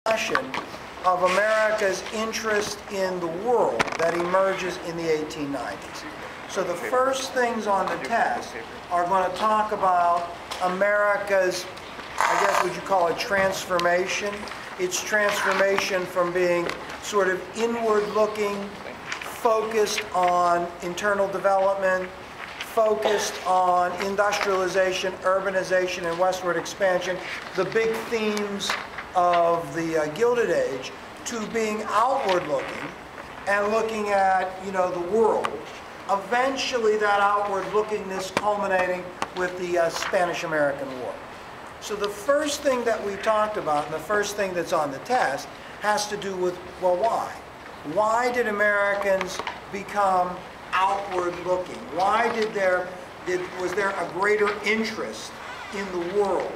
discussion of America's interest in the world that emerges in the 1890s. So the first things on the test are going to talk about America's, I guess would you call it transformation? Its transformation from being sort of inward-looking, focused on internal development, focused on industrialization, urbanization, and westward expansion, the big themes of the Gilded Age, to being outward-looking and looking at, the world. Eventually, that outward-lookingness culminating with the Spanish-American War. So the first thing that we talked about, and the first thing that's on the test, has to do with, well, why? Why did Americans become outward-looking? Why was there a greater interest in the world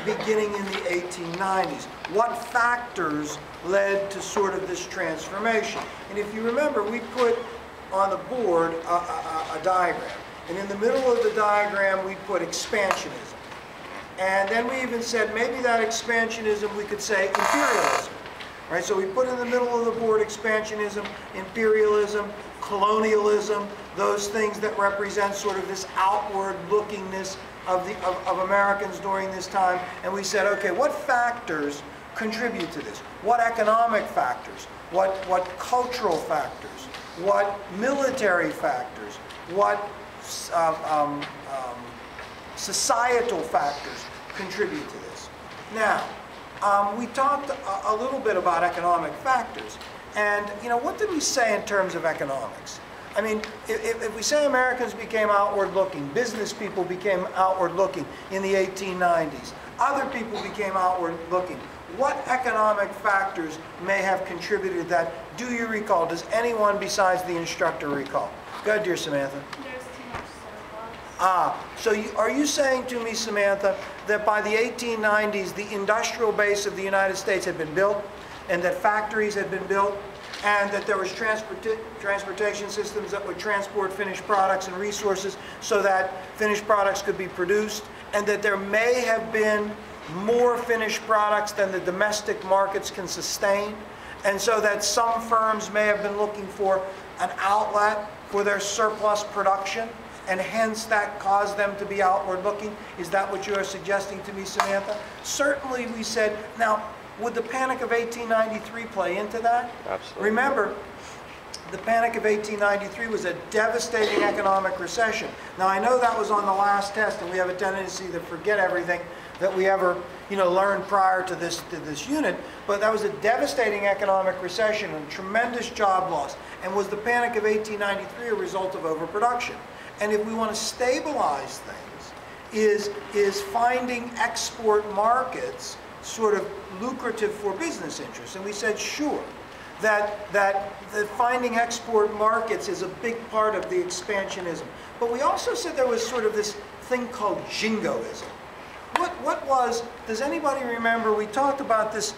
beginning in the 1890s? What factors led to sort of this transformation? And if you remember, we put on the board a diagram. And in the middle of the diagram, we put expansionism. And then we even said maybe that expansionism, we could say imperialism. Right? So we put in the middle of the board expansionism, imperialism, colonialism, those things that represent sort of this outward lookingness of Americans during this time. And we said, okay, what factors contribute to this? What economic factors? What cultural factors? What military factors? What societal factors contribute to this? Now, we talked a little bit about economic factors. And, what did we say in terms of economics? I mean, if we say Americans became outward-looking, business people became outward-looking in the 1890s, other people became outward-looking, what economic factors may have contributed to that? Do you recall? Does anyone besides the instructor recall? Go ahead, dear Samantha. There's too much surplus. So are you saying to me, Samantha, that by the 1890s, the industrial base of the United States had been built, and that factories had been built, and that there was transportation systems that would transport finished products and resources so that finished products could be produced, and that there may have been more finished products than the domestic markets can sustain, and so that some firms may have been looking for an outlet for their surplus production, and hence that caused them to be outward-looking? Is that what you are suggesting to me, Samantha? Certainly we said, now, would the Panic of 1893 play into that? Absolutely. Remember, the Panic of 1893 was a devastating economic recession. Now, I know that was on the last test, and we have a tendency to forget everything that we ever, learned prior to this unit, but that was a devastating economic recession and tremendous job loss. And was the Panic of 1893 a result of overproduction? And if we want to stabilize things, is finding export markets sort of lucrative for business interests? And we said, sure, that finding export markets is a big part of the expansionism. But we also said there was sort of this thing called jingoism. What was, does anybody remember, we talked about this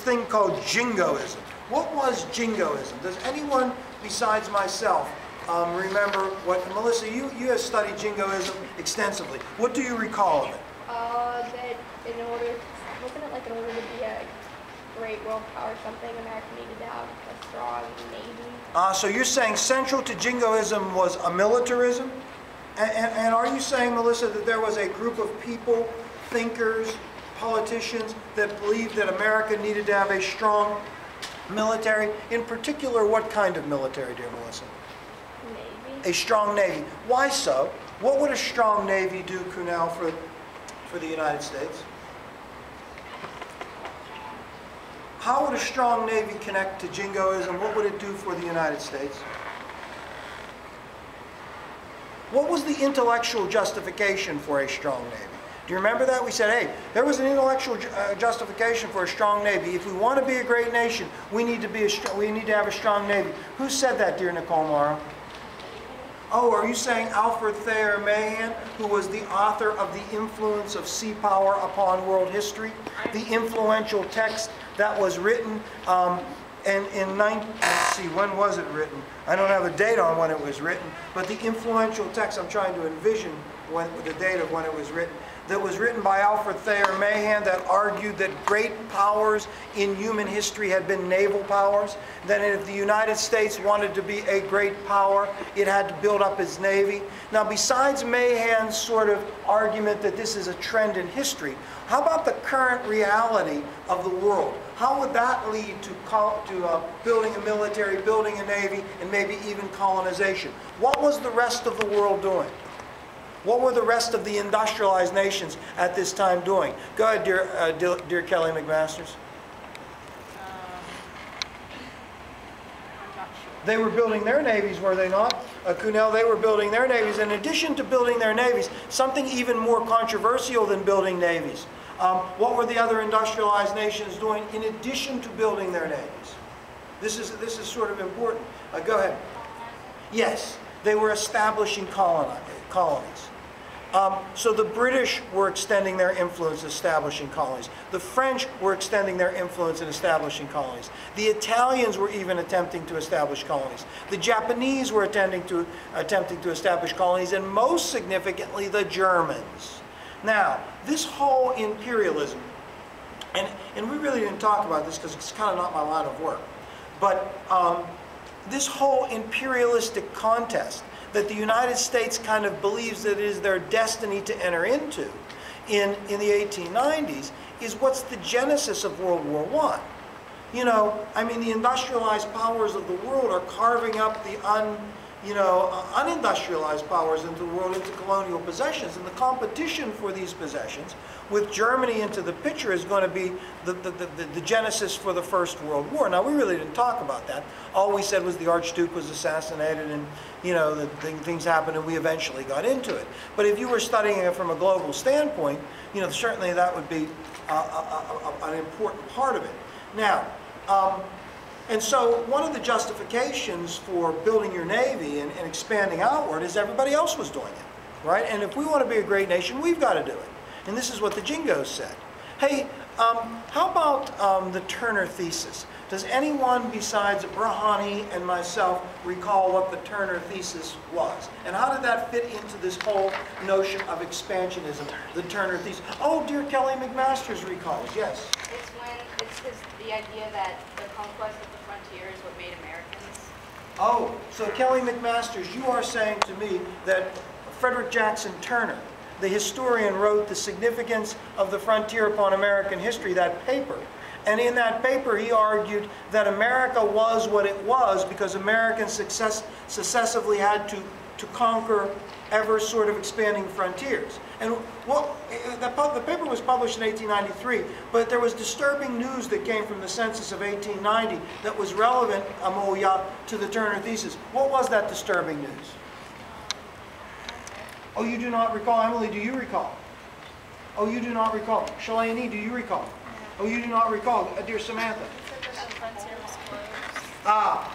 thing called jingoism. What was jingoism? Does anyone besides myself remember what, Melissa, you have studied jingoism extensively. What do you recall of it? That wasn't it like in order to be a great world power or something, America needed to have a strong navy? So you're saying central to jingoism was a militarism? And are you saying, Melissa, that there was a group of people, thinkers, politicians, that believed that America needed to have a strong military? In particular, what kind of military, dear Melissa? Navy. A strong navy. Why so? What would a strong navy do, Kunal, for the United States? How would a strong navy connect to jingoism? What would it do for the United States? What was the intellectual justification for a strong navy? Do you remember that? We said, hey, there was an intellectual justification for a strong navy. If we want to be a great nation, we need to have a strong navy. Who said that, dear Nicole Morrow? Oh, are you saying Alfred Thayer Mahan, who was the author of The Influence of Sea Power Upon World History? The influential text that was written let's see, when was it written? I don't have a date on when it was written, but the influential text, I'm trying to envision the date of when it was written. that was written by Alfred Thayer Mahan that argued that great powers in human history had been naval powers. That if the United States wanted to be a great power, it had to build up its navy. Now, besides Mahan's sort of argument that this is a trend in history, how about the current reality of the world? How would that lead to building a military, building a navy, and maybe even colonization? What was the rest of the world doing? What were the rest of the industrialized nations at this time doing? Go ahead, dear Kelly McMasters. I'm not sure. They were building their navies, were they not? Kunal, they were building their navies. In addition to building their navies, something even more controversial than building navies. What were the other industrialized nations doing in addition to building their navies? This is sort of important. Go ahead. Yes, they were establishing colonies. So the British were extending their influence, establishing colonies. The French were extending their influence in establishing colonies. The Italians were even attempting to establish colonies. The Japanese were attempting to establish colonies, and most significantly, the Germans. Now, this whole imperialism, and we really didn't talk about this because it's kind of not my line of work, but this whole imperialistic contest that the United States kind of believes that it is their destiny to enter into in the 1890s is what's the genesis of World War I. You know, I mean, the industrialized powers of the world are carving up the unindustrialized powers into the world into colonial possessions, and the competition for these possessions, with Germany into the picture, is going to be the genesis for the First World War. Now, we really didn't talk about that. All we said was the Archduke was assassinated, and things happened, and we eventually got into it. But if you were studying it from a global standpoint, certainly that would be an important part of it. Now. And so one of the justifications for building your navy and expanding outward is everybody else was doing it, right? And if we want to be a great nation, we've got to do it. And this is what the Jingos said. Hey, how about the Turner Thesis? Does anyone besides Brahani and myself recall what the Turner Thesis was? And how did that fit into this whole notion of expansionism, the Turner Thesis? Oh, dear Kelly McMasters recalls, yes. It's the idea that the conquest of the frontier is what made Americans. Oh, so Kelly McMasters, you are saying to me that Frederick Jackson Turner, the historian, wrote The Significance of the Frontier Upon American History, that paper. And in that paper, he argued that America was what it was because Americans successively had to conquer ever sort of expanding frontiers. And the paper was published in 1893, but there was disturbing news that came from the census of 1890 that was relevant, Amoya, to the Turner Thesis. What was that disturbing news? Oh, you do not recall? Emily, do you recall? Oh, you do not recall? Shalani, do you recall? Oh, you do not recall? Dear Samantha?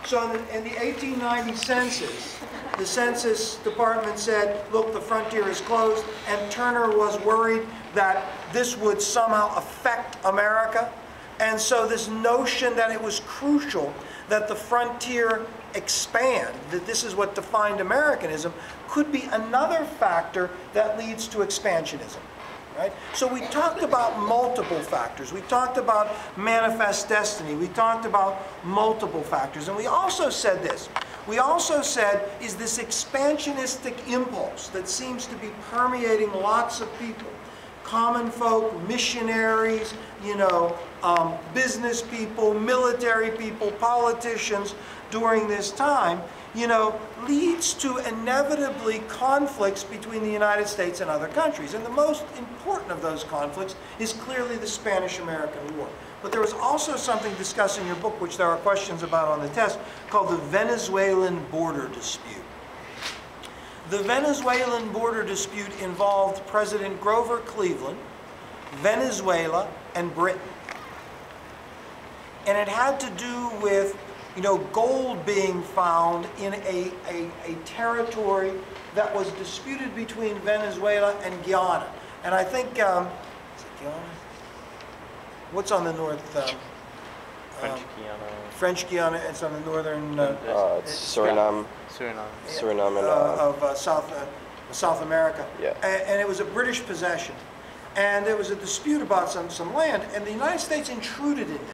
So in the 1890 census, the Census Department said, look, the frontier is closed, and Turner was worried that this would somehow affect America. And so this notion that it was crucial that the frontier expand, that this is what defined Americanism, could be another factor that leads to expansionism. Right? So we talked about multiple factors. We talked about manifest destiny. We talked about multiple factors. And we also said this. We also said, is this expansionistic impulse that seems to be permeating lots of people, common folk, missionaries, business people, military people, politicians during this time, leads to inevitably conflicts between the United States and other countries. And the most important of those conflicts is clearly the Spanish-American War. But there was also something discussed in your book, which there are questions about on the test, called the Venezuelan border dispute. The Venezuelan border dispute involved President Grover Cleveland, Venezuela, and Britain. And it had to do with gold being found in a territory that was disputed between Venezuela and Guyana. And I think, is it Guyana? What's on the north? French Guiana. French Guiana, it's on the northern... it's Suriname. Suriname and... of South America. Yeah. And it was a British possession. and there was a dispute about some land, and the United States intruded in